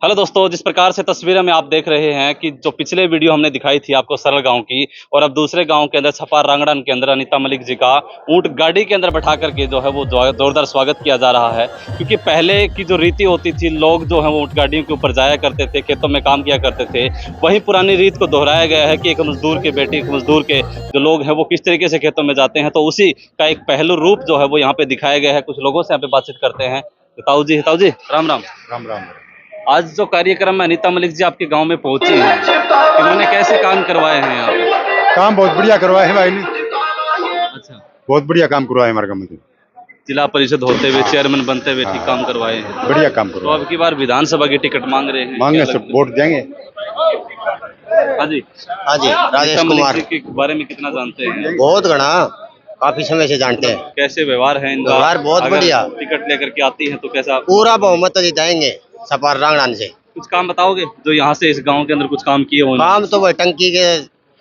Hello दोस्तों, जिस प्रकार से तस्वीरें में आप देख रहे हैं कि जो पिछले वीडियो हमने दिखाई थी आपको सरल गांव की, और अब दूसरे गांव के अंदर छपार रांगड़न के अंदर अनीता मलिक जी का ऊंट गाड़ी के अंदर बैठा करके जो है वो जोरदार स्वागत किया जा रहा है। क्योंकि पहले की जो रीति होती थी, लोग जो है वो ऊंट गाड़ियों के ऊपर जाया करते थे, खेतों में काम किया करते थे। वही पुरानी रीत को दोहराया गया है कि एक मजदूर के बेटे, एक मजदूर के जो लोग हैं वो किस तरीके से खेतों में जाते हैं। तो उसी का एक पहलू रूप जो है वो यहाँ पे दिखाया गया है। कुछ लोगों से यहाँ पे बातचीत करते हैं। ताऊ जी राम राम। राम राम। आज जो कार्यक्रम में अनीता मलिक जी आपके गांव में पहुंची हैं, इन्होंने कैसे काम करवाए हैं यहाँ पे? काम बहुत बढ़िया करवाए हैं भाई ने। अच्छा, बहुत बढ़िया काम करवाए हमारे गाँव में। जिला परिषद होते हुए, चेयरमैन बनते हुए ठीक काम करवाए हैं। बढ़िया काम तो करवाए। अब की बार विधानसभा की टिकट मांग रहे हैं, मांगे क्या सब लगता वोट देंगे। है? हाँ जी, हाँ जी, राजेश अनीता कुमार। मलिक जी के बारे में कितना जानते हैं? बहुत घना, काफी समय से जानते हैं। कैसे व्यवहार है इनका? व्यवहार बहुत अगर बढ़िया। टिकट लेकर के आती है तो कैसा? पूरा बहुमत तो जिताएंगे सपार रांगड़ान से। कुछ काम बताओगे जो यहाँ से इस गांव के अंदर कुछ काम किए हो? काम तो वह टंकी के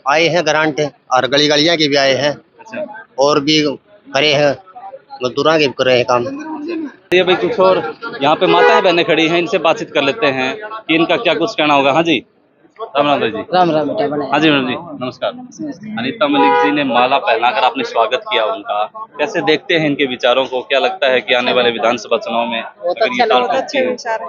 आए हैं ग्रांट, और गली गलियां के भी आए हैं, अच्छा, और भी करे हैं, मजदूरा के भी करे हैं काम। ये भाई कुछ और यहाँ पे माताएं बहनें खड़ी हैं, इनसे बातचीत कर लेते हैं कि इनका क्या कुछ कहना होगा। हाँ जी, राम राम भाई जी। राम राम बेटा बने। हाँ जी मैडम जी, नमस्कार। अनीता मलिक जी ने माला पहनाकर आपने स्वागत किया उनका, कैसे देखते हैं इनके विचारों को? क्या लगता है कि आने वाले विधानसभा चुनाव में बहुत अगर ये ताल अच्छा ठोकती है? विचार है,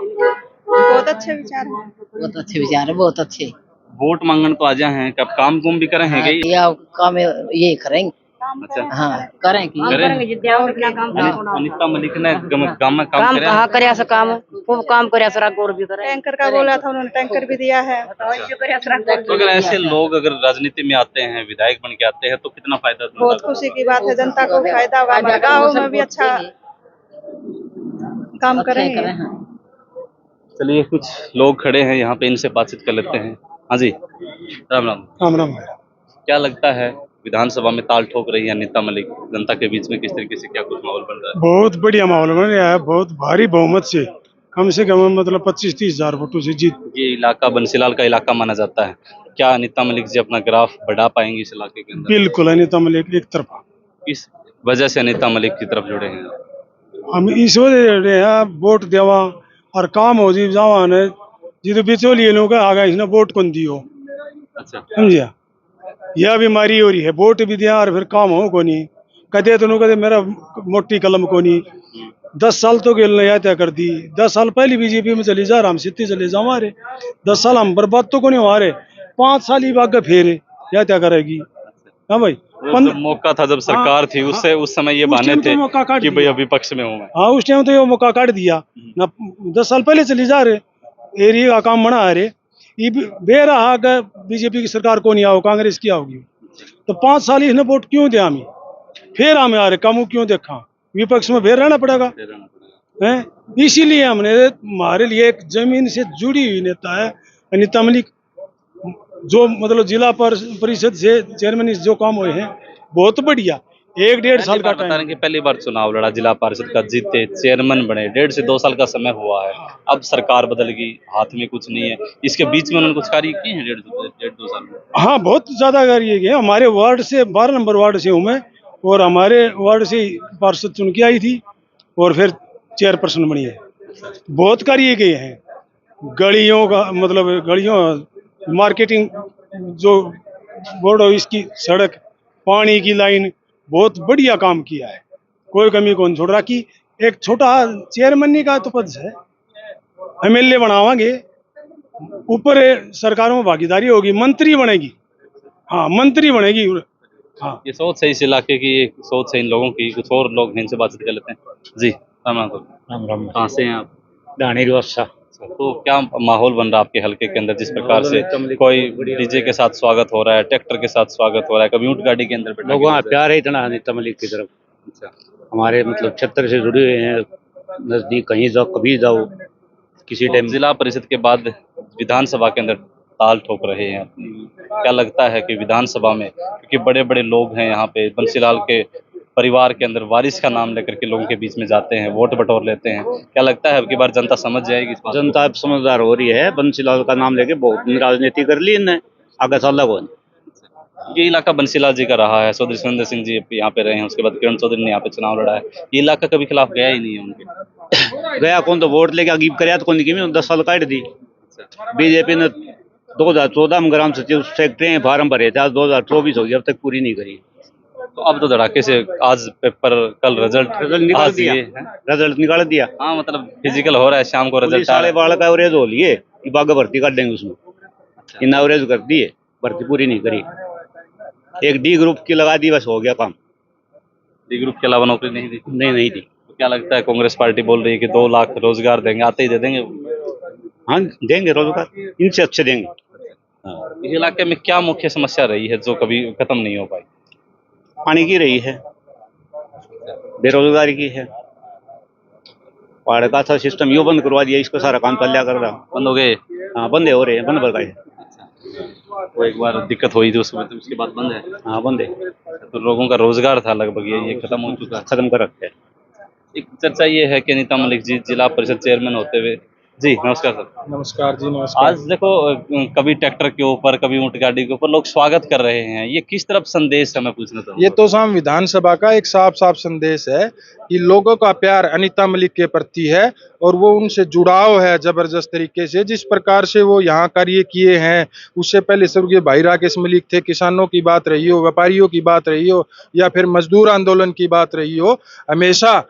बहुत अच्छे विचार हैं। बहुत अच्छे विचार है, बहुत अच्छे। वोट मांगन तो आ जाए हैं, कब काम कुम भी करे हैं हाँ, कि? या काम ये करेंगे। अच्छा, हाँ करें कि और क्या काम अनीता मलिक ने गाँव में काम करे? कहाँ करे ऐसा काम खूब काम करे सड़क और भी करे। टैंकर का बोला था उन्होंने, टैंकर भी दिया है। तो अगर ऐसे लोग अगर राजनीति में आते हैं, विधायक बन के आते हैं तो कितना फायदा? बहुत खुशी की बात है, जनता को फायदा होगा। हमारे गाँव में भी अच्छा काम करेंगे। चलिए, कुछ लोग खड़े हैं यहाँ पे, इनसे बातचीत कर लेते हैं। हाँ जी, राम राम। राम राम। क्या लगता है विधानसभा में ताल ठोक रही है अनीता मलिक, जनता के बीच में किस तरीके से क्या कुछ माहौल बन रहा है? बहुत बढ़िया माहौल बन रहा है, बहुत भारी बहुमत से कम मतलब 25-30 हजार वोटों से जीत। ये इलाका बंसीलाल का इलाका माना जाता है, क्या अनीता मलिक जी अपना ग्राफ बढ़ा पाएंगी इस इलाके के अंदर? बिल्कुल अनीता मलिक एक तरफा। किस वजह से अनीता मलिक की तरफ जुड़े हैं? हम इस वजह से वोट देवा और काम हो जी जावा ने जिद बिचौलिए लोग आगा इसने वोट कौन दियो, अच्छा, समझिया। यह बीमारी हो रही है, वोट भी दिया और फिर काम हो को नहीं। कदे तो कदे मेरा मोटी कलम को नहीं। 10 साल तो गेल ने तय कर दी। 10 साल पहले बीजेपी में चले जा, हम सिद्धि चले जा हमारे 10 साल हम बर्बाद तो को नहीं हमारे 5 साल ही बाग फेरे या तय करेगी। हाँ भाई, जब मौका था, जब सरकार थी, उससे उस समय ये बहाने थे कि भाई विपक्ष में हूँ मैं। हाँ, उस टाइम तो ये मौका काट दिया ना। 10 साल पहले चली जा रहे एरिया का काम बना रहे। ये बे रहा बीजेपी की सरकार को नहीं आओ, कांग्रेस की आओगी तो 5 साल इसने वोट क्यों दिया हमें? फिर हमें आ रहे कामू क्यों देखा? विपक्ष में फिर रहना पड़ेगा है। इसीलिए हमने, हमारे लिए एक जमीन से जुड़ी हुई नेता है अनीता मलिक, जो मतलब जिला परिषद से चेयरमैन जो काम हुए हैं बहुत बढ़िया। 1-1.5 साल का टाइम। पहली बार चुनाव लड़ा, जिला परिषद का जीते, चेयरमैन बने, 1.5 से 2 साल का समय हुआ है। अब सरकार बदल गई, हाथ में कुछ नहीं है। इसके बीच में उन्होंने कुछ कार्य किए हैं 1.5-2 साल में? हाँ, बहुत ज्यादा कार्य किए। हमारे वार्ड से 12 नंबर वार्ड से हूँ मैं, और हमारे वार्ड से पार्षद चुन के आई थी और फिर चेयरपर्सन बनी है। बहुत कार्य किए हैं। गलियों का मतलब गलियों, मार्केटिंग जो बोर्ड हो, इसकी सड़क, पानी की लाइन, बहुत बढ़िया काम किया है। कोई कमी कौन छोड़ रहा कि एक छोटा चेयरमैन का तो पद है, एमएलए बनावांगे, ऊपर सरकारों में भागीदारी होगी, मंत्री बनेगी। हाँ, मंत्री बनेगी। हाँ, ये सोच है इस इलाके की, ये सोच है इन लोगों की। कुछ और लोग हैं, इनसे बातचीत कर लेते हैं। जी, राम राम। राम राम। कहाँ से हैं आप? दानी व्यवस्था। तो क्या माहौल बन रहा है आपके हल्के के अंदर, जिस प्रकार से कोई डीजे के साथ स्वागत हो रहा है, ट्रैक्टर के साथ स्वागत हो रहा है, कभी ऊंट गाड़ी के अंदर बैठा लोगों का के? प्यार है इतना अनीता मलिक की तरफ। अच्छा, हमारे मतलब क्षेत्र से जुड़े हुए हैं, नजदीक कहीं जाओ, कभी जाओ, किसी तो टाइम। जिला परिषद के बाद विधानसभा के अंदर ताल ठोक रहे हैं अपनी, क्या लगता है कि विधानसभा में, क्योंकि बड़े बड़े लोग हैं यहाँ पे, बंसीलाल के परिवार के अंदर वारिस का नाम लेकर के लोगों के बीच में जाते हैं, वोट बटोर लेते हैं, क्या लगता है अब की बार जनता समझ जाएगी इस बात को? जनता अब समझदार हो रही है। बंसीलाल का नाम लेके बहुत राजनीति कर ली इनने, आगे साल लगो। ये इलाका बंसीलाल जी का रहा है, चौधरी सुरेंद्र सिंह जी यहाँ पे रहे हैं, उसके बाद किरण चौधरी ने यहाँ पे चुनाव लड़ा है। ये इलाका कभी खिलाफ गया ही नहीं है उनके। गया कौन तो वोट लेके अगीब कर तो कौन की 10 साल काट दी। बीजेपी ने 2014 में ग्राम सचिव सेक्रेटरी फार्म भरे थे, आज 2024 हो गया, अब तक पूरी नहीं करी। तो अब तो धड़ाके से आज पेपर, कल रिजल्ट निकाल आज दिया, ये है। रिजल्ट निकाल दिया। हाँ मतलब फिजिकल हो रहा है, शाम को पुलिस रिजल्ट आ वाले रहा है। बाल का एवरेज हो लिए कि बागा भर्ती कर देंगे उसमें, इन एवरेज कर दिए, भर्ती पूरी नहीं करी। एक डी ग्रुप की लगा दी, बस हो गया काम। डी ग्रुप के अलावा नौकरी नहीं दी। नहीं दी। तो क्या लगता है, कांग्रेस पार्टी बोल रही है कि 2 लाख रोजगार देंगे, आते ही दे देंगे। हाँ देंगे रोजगार, इनसे अच्छे देंगे। हाँ। इस इलाके में क्या मुख्य समस्या रही है जो कभी खत्म नहीं हो पाई? पानी की रही है, बेरोजगारी की है, पहाड़ का था सिस्टम यो बंद करवा दिया, इसको सारा काम चल कर रहा। बंद हो गए? हाँ बंद हो रहे हैं, बंद कर। वो एक बार दिक्कत हुई थी उसके बाद बंद है। हाँ बंद है, तो लोगों का रोजगार था लगभग, ये खत्म हो चुका है। खत्म कर रखे है। एक चर्चा ये है कि अनीता मलिक जी जिला परिषद चेयरमैन होते हुए, जी नमस्कार सर। नमस्कार जी, नमस्कार। आज देखो कभी ट्रैक्टर के ऊपर, कभी ऊंट गाड़ी के ऊपर लोग स्वागत कर रहे हैं, ये किस तरफ संदेश है, मैं पूछना चाहूँगा। ये तो संविधान सभा का एक साफ साफ संदेश है कि लोगों का प्यार अनीता मलिक के प्रति है और वो उनसे जुड़ाव है जबरदस्त तरीके से। जिस प्रकार से वो यहाँ कार्य किए हैं, उससे पहले स्वर्गीय भाई राकेश मलिक थे, किसानों की बात रही हो, व्यापारियों की बात रही हो, या फिर मजदूर आंदोलन की बात रही हो, हमेशा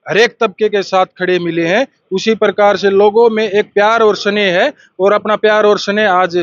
हर एक तबके के साथ खड़े मिले हैं। उसी प्रकार से लोगों में एक प्यार और स्नेह है और अपना प्यार और स्नेह आज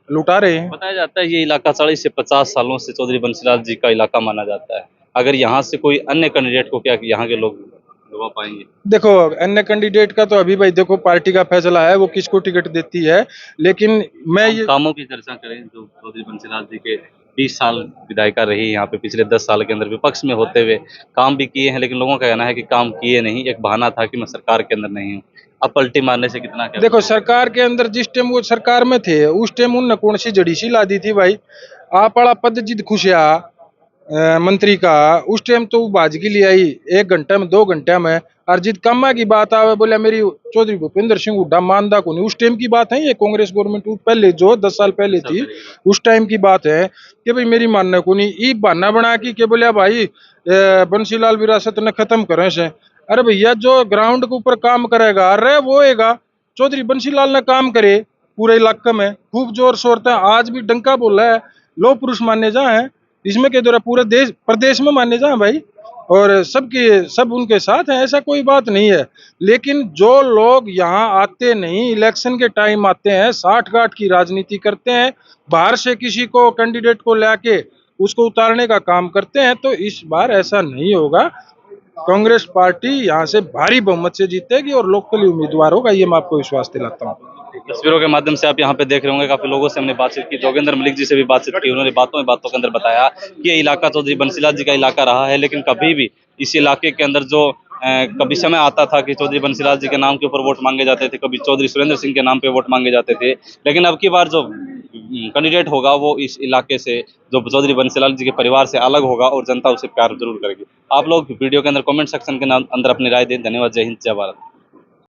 लुटा रहे हैं। बताया जाता है ये इलाका 40 से 50 सालों से चौधरी बंसीलाल जी का इलाका माना जाता है। अगर यहाँ से कोई अन्य कैंडिडेट को क्या यहाँ के लोग दबा पाएंगे? देखो, अन्य कैंडिडेट का तो अभी भाई देखो पार्टी का फैसला है, वो किसको टिकट देती है, लेकिन मैं ये कामों की चर्चा करें जो चौधरी बंसीलाल जी के 20 साल विधायिका रही यहाँ पे, पिछले 10 साल के अंदर विपक्ष में होते हुए काम भी किए हैं, लेकिन लोगों का कहना है कि काम किए नहीं, एक बहाना था कि मैं सरकार के अंदर नहीं हूँ। अब पलटी मारने से कितना क्या? देखो, सरकार के अंदर जिस टाइम वो सरकार में थे उस टाइम उनने कौन सी जड़ी सी ला दी थी भाई? आप बड़ा पद जिद खुशिया मंत्री का, उस टाइम तो भाजगी ले आई 1 घंटा में 2 घंटा में। और जिद कम्मा की बात आवे बोले मेरी चौधरी भूपेंद्र सिंह हुड्डा मानदा को नहीं, उस टाइम की बात है ये। कांग्रेस गवर्नमेंट पहले जो 10 साल पहले थी उस टाइम की बात है कि भाई मेरी मानने को नहीं। ई बहाना बना के बोले भाई बंसीलाल विरासत ने खत्म करे से। अरे भैया, जो ग्राउंड के ऊपर काम करेगा अरे वो होएगा। चौधरी बंसीलाल ने काम करे पूरे इलाके में, खूब जोर शोर था, आज भी डंका बोला है, लो पुरुष माने जा है इसमें के द्वारा पूरे देश प्रदेश में माने जा भाई, और सब उनके साथ हैं, ऐसा कोई बात नहीं है। लेकिन जो लोग यहाँ आते नहीं, इलेक्शन के टाइम आते हैं, 60-गांठ की राजनीति करते हैं, बाहर से किसी को कैंडिडेट को लाके उसको उतारने का काम करते हैं, तो इस बार ऐसा नहीं होगा। कांग्रेस पार्टी यहाँ से भारी बहुमत से जीतेगी और लोकली उम्मीदवार होगा, ये मैं आपको विश्वास दिलाता हूँ। तस्वीरों के माध्यम से आप यहाँ पे देख रहे होंगे, काफी लोगों से हमने बातचीत की, जोगेंद्र मलिक जी से भी बातचीत की, उन्होंने बातों के अंदर बताया कि ये इलाका चौधरी बंसीलाल जी का इलाका रहा है, लेकिन कभी भी इस इलाके के अंदर जो कभी समय आता था कि चौधरी बंसीलाल जी के नाम के ऊपर वोट मांगे जाते थे, कभी चौधरी सुरेंद्र सिंह के नाम पे वोट मांगे जाते थे, लेकिन अब की बार जो कैंडिडेट होगा वो इस इलाके से, जो चौधरी बंसीलाल जी के परिवार से अलग होगा और जनता उसे प्यार जरूर करेगी। आप लोग वीडियो के अंदर कमेंट सेक्शन के अंदर अपनी राय दें। धन्यवाद। जय हिंद, जय भारत।